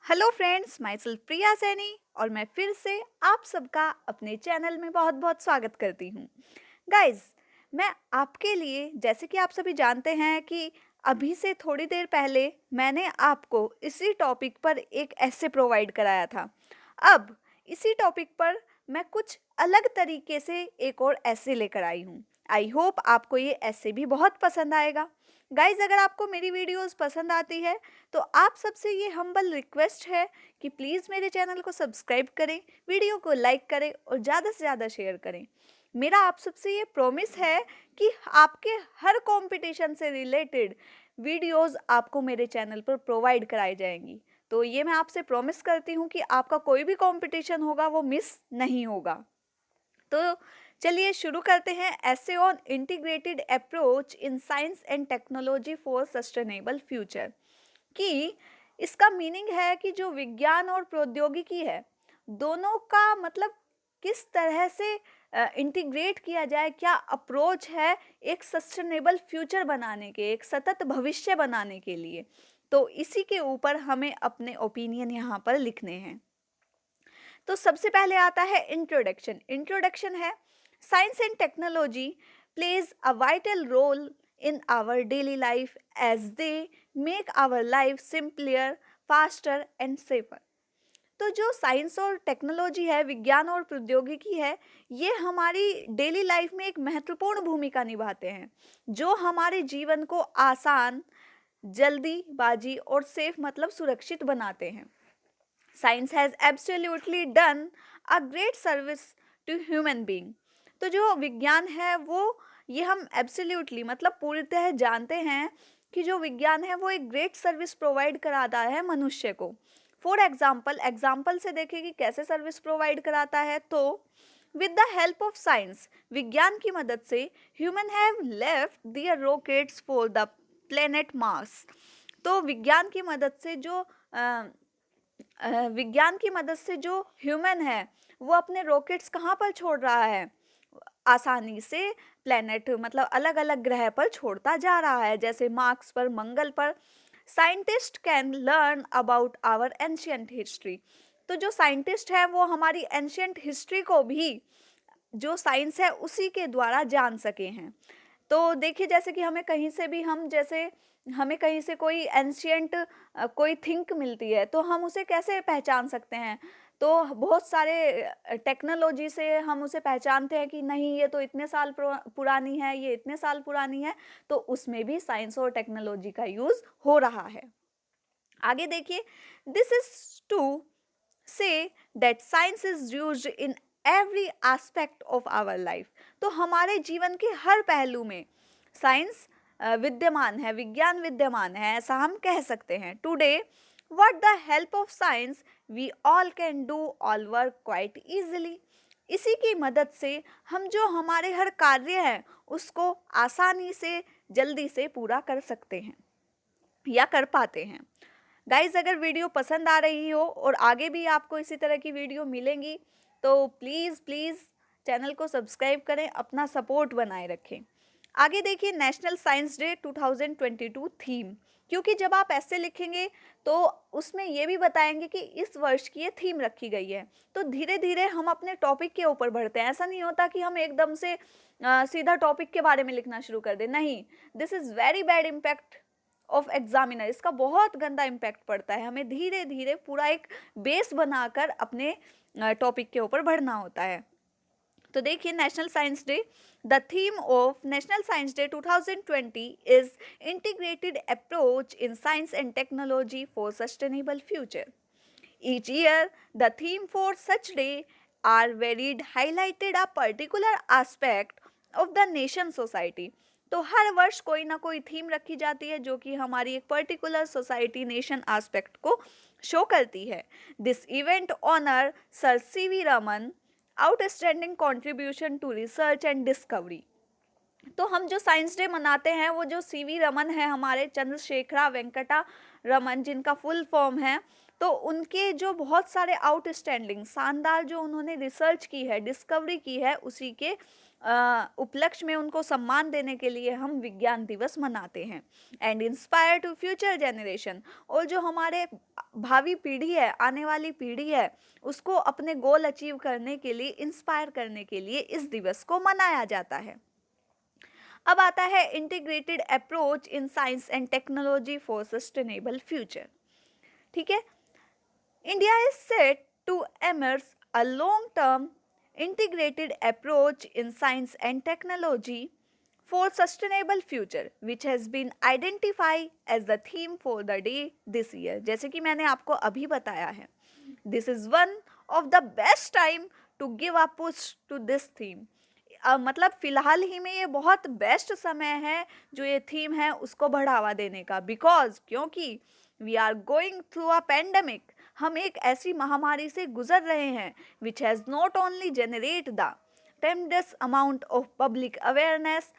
Hello friends, my self प्रिया सैनी और मैं फिर से आप सबका अपने चैनल में बहुत बहुत स्वागत करती हूँ। गाइस, मैं आपके लिए जैसे कि आप सभी जानते हैं कि अभी से थोड़ी देर पहले मैंने आपको इसी टॉपिक पर एक ऐसे प्रोवाइड कराया था। अब इसी टॉपिक पर मैं कुछ अलग तरीके से एक और ऐसे लेकर आई हूँ। आई होप आपको ये ऐसे भी बहुत पसंद आएगा। गाइज, अगर आपको मेरी वीडियोस पसंद आती है तो आप सबसे ये हम्बल रिक्वेस्ट है कि प्लीज़ मेरे चैनल को सब्सक्राइब करें, वीडियो को लाइक करें और ज़्यादा से ज़्यादा शेयर करें। मेरा आप सबसे ये प्रॉमिस है कि आपके हर कंपटीशन से रिलेटेड वीडियोस आपको मेरे चैनल पर प्रोवाइड कराई जाएंगी। तो ये मैं आपसे प्रॉमिस करती हूँ कि आपका कोई भी कंपटीशन होगा वो मिस नहीं होगा। तो चलिए शुरू करते हैं ऐसे on integrated approach in science and technology for sustainable future. कि इसका मीनिंग है कि जो विज्ञान और प्रौद्योगिकी है, दोनों का मतलब किस तरह से इंटीग्रेट किया जाए, क्या अप्रोच है एक सस्टेनेबल फ्यूचर बनाने के, एक सतत भविष्य बनाने के लिए। तो इसी के ऊपर हमें अपने ओपिनियन यहाँ पर लिखने हैं। तो सबसे पहले आता है इंट्रोडक्शन। इंट्रोडक्शन है science and technology plays a vital role in our daily life as they make our life simpler, faster and safer. तो जो साइंस और टेक्नोलॉजी है, विज्ञान और प्रौद्योगिकी है, ये हमारी डेली लाइफ में एक महत्वपूर्ण भूमिका निभाते हैं, जो हमारे जीवन को आसान, जल्दीबाजी और सेफ मतलब सुरक्षित बनाते हैं। Science has absolutely done a great service to human being. तो जो विज्ञान है वो, ये हम एब्सोल्युटली मतलब पूर्णतः जानते हैं कि जो विज्ञान है वो एक ग्रेट सर्विस प्रोवाइड कराता है मनुष्य को। फॉर एग्जाम्पल, एग्जाम्पल से देखें कि कैसे सर्विस प्रोवाइड कराता है। तो with the help of science, विज्ञान की मदद से human have left their rockets for the planet Mars. तो विज्ञान की मदद से जो विज्ञान की मदद से जो ह्यूमन है वो अपने रॉकेट्स कहाँ पर छोड़ रहा है, आसानी से प्लेनेट मतलब अलग अलग ग्रह पर छोड़ता जा रहा है, जैसे मार्स पर, मंगल पर। Scientist can learn about our ancient history. तो जो साइंटिस्ट है वो हमारी एंशियंट हिस्ट्री को भी, जो साइंस है उसी के द्वारा जान सके हैं। तो देखिए, जैसे कि हमें कहीं से भी, हम जैसे हमें कहीं से कोई एंशियंट कोई थिंक मिलती है तो हम उसे कैसे पहचान सकते हैं। तो बहुत सारे टेक्नोलॉजी से हम उसे पहचानते हैं कि नहीं, ये तो इतने साल पुरानी है, ये इतने साल पुरानी है। तो उसमें भी साइंस और टेक्नोलॉजी का यूज हो रहा है। आगे देखिए, this is to say that science is used in every aspect of our life. तो हमारे जीवन के हर पहलू में साइंस विद्यमान है, विज्ञान विद्यमान है, ऐसा हम कह सकते हैं। Today, what the help of science we all can do all work quite easily. इसी की मदद से हम जो हमारे हर कार्य हैं उसको आसानी से, जल्दी से पूरा कर सकते हैं या कर पाते हैं। गाइज, अगर वीडियो पसंद आ रही हो और आगे भी आपको इसी तरह की वीडियो मिलेंगी तो प्लीज़ प्लीज़ चैनल को सब्सक्राइब करें, अपना सपोर्ट बनाए रखें। आगे देखिए, नेशनल साइंस डे 2022 थीम। क्योंकि जब आप ऐसे लिखेंगे तो उसमें ये भी बताएंगे कि इस वर्ष की ये थीम रखी गई है। तो धीरे धीरे हम अपने टॉपिक के ऊपर बढ़ते हैं। ऐसा नहीं होता कि हम एकदम से सीधा टॉपिक के बारे में लिखना शुरू कर दें। नहीं, this is very bad impact of examiner. इसका बहुत गंदा इम्पैक्ट पड़ता है। हमें धीरे धीरे पूरा एक बेस बनाकर अपने टॉपिक के ऊपर बढ़ना होता है। तो देखिए, national science day, the theme of national science day 2020 is integrated approach in science and technology for sustainable future. Each year, the theme for such day are varied, highlighted a particular aspect of the nation society. तो हर वर्ष कोई ना कोई theme रखी जाती है जो कि हमारी एक पर्टिकुलर सोसाइटी, नेशन एस्पेक्ट को शो करती है। This event honour Sir C V Raman outstanding contribution to research and discovery. तो हम जो साइंस डे मनाते हैं वो जो सीवी रमन है, हमारे चंद्रशेखरा वेंकटा रमन जिनका फुल फॉर्म है, तो उनके जो बहुत सारे आउटस्टैंडिंग, शानदार जो उन्होंने रिसर्च की है, डिस्कवरी की है, उसी के उपलक्ष्य में उनको सम्मान देने के लिए हम विज्ञान दिवस मनाते हैं। And inspire to future generation, और जो हमारे भावी पीढ़ी है, आने वाली पीढ़ी है, उसको अपने गोल अचीव करने के लिए, इंस्पायर करने के लिए इस दिवस को मनाया जाता है। अब आता है integrated approach in science and technology for sustainable future. ठीक है, India is set to emerge a long-term integrated approach in science and technology for sustainable future, which has been identified as the theme for the day this year. जैसे कि मैंने आपको अभी बताया है, this is one of the best time to give a push to this theme. मतलब फिलहाल ही में ये बहुत बेस्ट समय है जो ये थीम है उसको बढ़ावा देने का, बिकॉज क्योंकि we are going through a pandemic, हम एक ऐसी महामारी से गुजर रहे हैं which has not only generate the tremendous amount of public awareness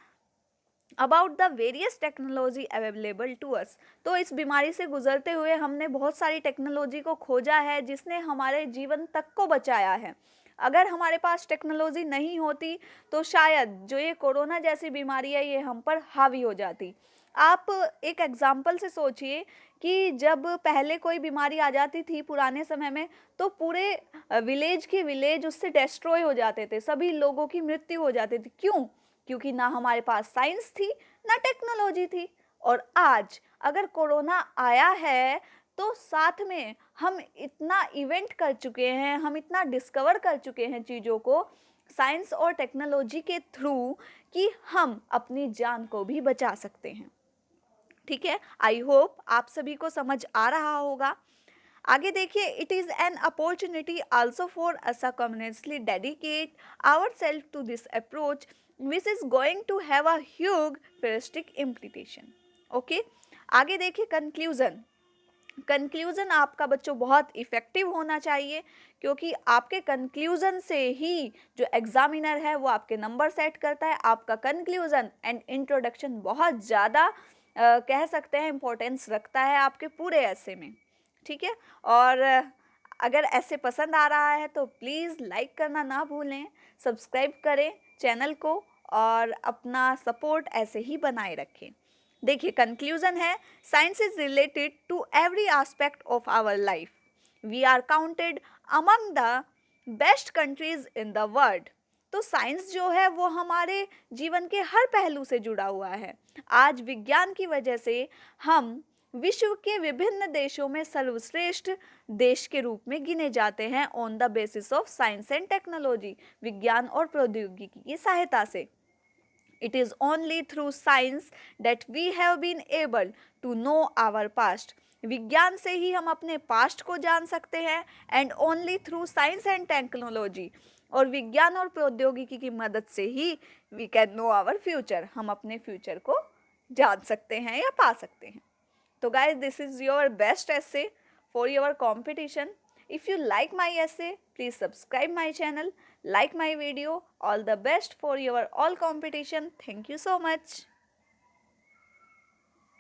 about the various technology available to us. तो इस बीमारी से गुजरते हुए हमने बहुत सारी टेक्नोलॉजी को खोजा है जिसने हमारे जीवन तक को बचाया है। अगर हमारे पास टेक्नोलॉजी नहीं होती तो शायद जो ये कोरोना जैसी बीमारी है ये हम पर हावी हो जाती। आप एक एग्जाम्पल से सोचिए कि जब पहले कोई बीमारी आ जाती थी पुराने समय में, तो पूरे विलेज के विलेज उससे डिस्ट्रॉय हो जाते थे, सभी लोगों की मृत्यु हो जाती थी। क्यों? क्योंकि ना हमारे पास साइंस थी, ना टेक्नोलॉजी थी। और आज अगर कोरोना आया है तो साथ में हम इतना इवेंट कर चुके हैं, हम इतना डिस्कवर कर चुके हैं चीज़ों को साइंस और टेक्नोलॉजी के थ्रू कि हम अपनी जान को भी बचा सकते हैं। ठीक है, आई होप आप सभी को समझ आ रहा होगा। आगे देखिए, it is an opportunity also for us a community dedicate our self to this approach which is going to have a huge philistic implication. Okay, आगे देखिए कंक्लूजन। कंक्लूजन आपका बच्चों बहुत इफ़ेक्टिव होना चाहिए, क्योंकि आपके कंक्लूजन से ही जो एग्जामिनर है वो आपके नंबर सेट करता है। आपका कंक्लूजन एंड इंट्रोडक्शन बहुत ज़्यादा कह सकते हैं इम्पोर्टेंस रखता है आपके पूरे ऐसे में। ठीक है, और अगर ऐसे पसंद आ रहा है तो प्लीज़ लाइक करना ना भूलें, सब्सक्राइब करें चैनल को और अपना सपोर्ट ऐसे ही बनाए रखें। देखिए कंक्लूजन है, science is related to every aspect of our life, we are counted among the best countries in the world. तो साइंस जो है वो हमारे जीवन के हर पहलू से जुड़ा हुआ है। आज विज्ञान की वजह से हम विश्व के विभिन्न देशों में सर्वश्रेष्ठ देश के रूप में गिने जाते हैं on the basis of science and technology, विज्ञान और प्रौद्योगिकी की सहायता से। It is only through science that we have been able to know our past. विज्ञान से ही हम अपने पास्ट को जान सकते हैं, and only through science and technology, और विज्ञान और प्रौद्योगिकी की मदद से ही we can know our future, हम अपने फ्यूचर को जान सकते हैं या पा सकते हैं। तो guys, this is your best essay for your competition. If you like my essay, please subscribe my channel, like my video. All the best for your all competition. Thank you so much.